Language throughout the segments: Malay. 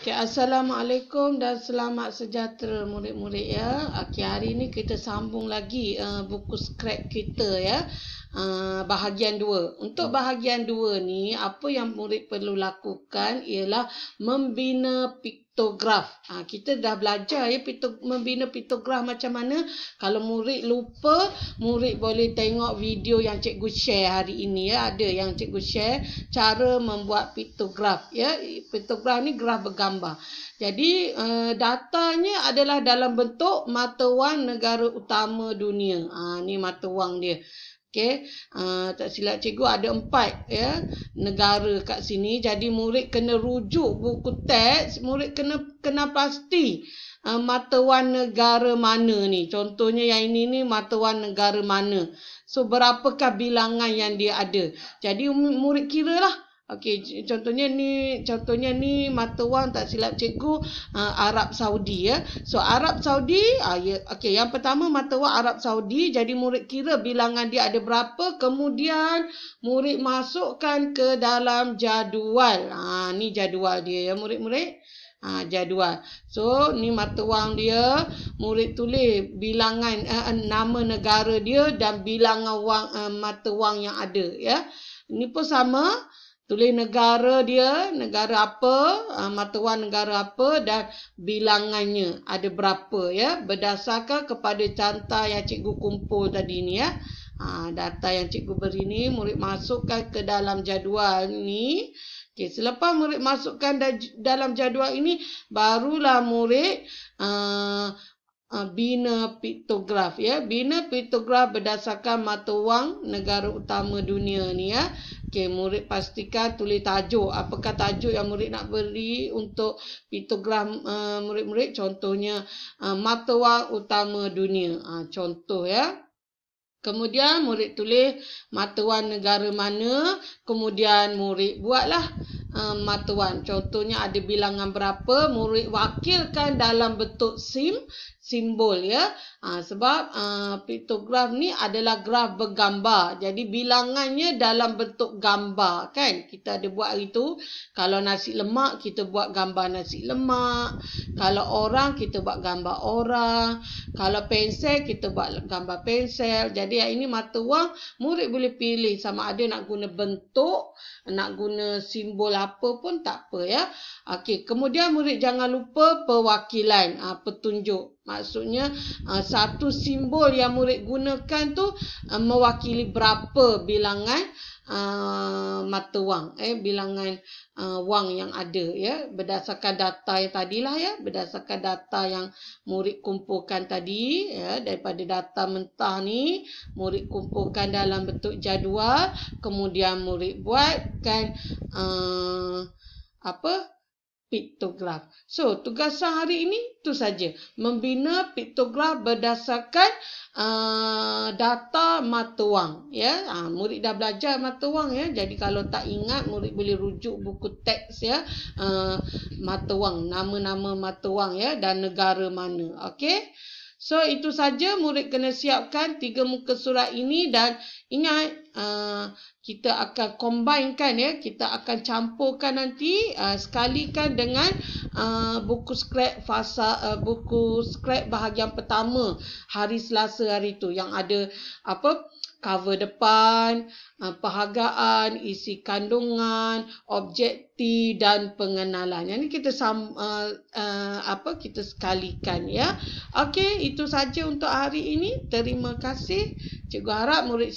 Okay, Assalamualaikum dan selamat sejahtera murid-murid ya. Okay, hari ni kita sambung lagi buku scrap kita ya. Bahagian 2. Untuk bahagian 2 ni, apa yang murid perlu lakukan ialah membina piktograf. Kita dah belajar ya membina piktograf macam mana. Kalau murid lupa, murid boleh tengok video yang cikgu share hari ini ya. Ada yang cikgu share cara membuat piktograf ya. Piktograf ni graf bergambar. Jadi datanya adalah dalam bentuk mata wang negara utama dunia. Ni mata wang dia. Okey, tak silap cikgu ada 4 ya negara kat sini. Jadi murid kena rujuk buku teks, murid kena pasti mata wang negara mana ni. Contohnya yang ini ni mata wang negara mana. So berapakah bilangan yang dia ada. Jadi murid kira lah. Okey, contohnya ni mata wang tak silap cikgu Arab Saudi ya. So Arab Saudi okey, yang pertama mata wang Arab Saudi. Jadi murid kira bilangan dia ada berapa, kemudian murid masukkan ke dalam jadual. Ni jadual dia ya murid-murid. Jadual. So ni mata wang dia, murid tulis bilangan nama negara dia dan bilangan wang mata wang yang ada ya. Ini pun sama. Tulis negara dia, negara apa, mata wang negara apa dan bilangannya ada berapa ya. Berdasarkan kepada data yang cikgu kumpul tadi ni ya. Data yang cikgu beri ni murid masukkan ke dalam jadual ni. Okay, selepas murid masukkan dalam jadual ini, barulah murid bina piktograf ya. Bina piktograf berdasarkan mata wang negara utama dunia ni ya. Okey, murid pastikan tulis tajuk. Apakah tajuk yang murid nak beri untuk piktograf murid-murid? Contohnya mata wang utama dunia. Contoh ya. Kemudian murid tulis mata wang negara mana, kemudian murid buatlah mata wang. Contohnya ada bilangan berapa, murid wakilkan dalam bentuk simbol ya. Sebab piktograf ni adalah graf bergambar. Jadi bilangannya dalam bentuk gambar kan. Kita ada buat hari tu. Kalau nasi lemak kita buat gambar nasi lemak. Kalau orang kita buat gambar orang. Kalau pensel kita buat gambar pensel. Jadi yang ini mata wang, murid boleh pilih sama ada nak guna bentuk, nak guna simbol apa pun tak apa ya. Okey, kemudian murid jangan lupa perwakilan, petunjuk. Maksudnya satu simbol yang murid gunakan tu mewakili berapa bilangan mata wang, bilangan wang yang ada ya, berdasarkan data yang tadilah ya, berdasarkan data yang murid kumpulkan tadi ya, daripada data mentah ni murid kumpulkan dalam bentuk jadual, kemudian murid buatkan piktograf. So, tugasan hari ini tu saja. Membina piktograf berdasarkan data mata wang ya. Murid dah belajar mata wang ya. Jadi kalau tak ingat, murid boleh rujuk buku teks ya. Mata wang, nama-nama mata wang ya dan negara mana. Okey. So, itu saja murid kena siapkan 3 muka surat ini dan ingat kita akan combinekan ya, kita akan campurkan nanti sekalikan dengan buku scrap buku scrap bahagian pertama hari Selasa hari tu yang ada cover depan, perhargaan, isi kandungan, objektif dan pengenalan. Yang ni kita kita sekalikan ya. Okey, itu saja untuk hari ini. Terima kasih. Cikgu harap murid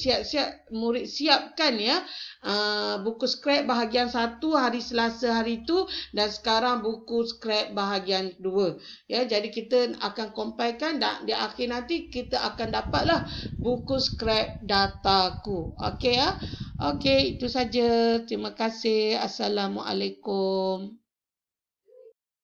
siapkan ya buku scrap bahagian 1 hari Selasa hari tu dan sekarang buku scrap bahagian 2. Ya, jadi kita akan compilekan dan di akhir nanti kita akan dapatlah buku scrap dataku. Okey ya. Okey, itu saja. Terima kasih. Assalamualaikum.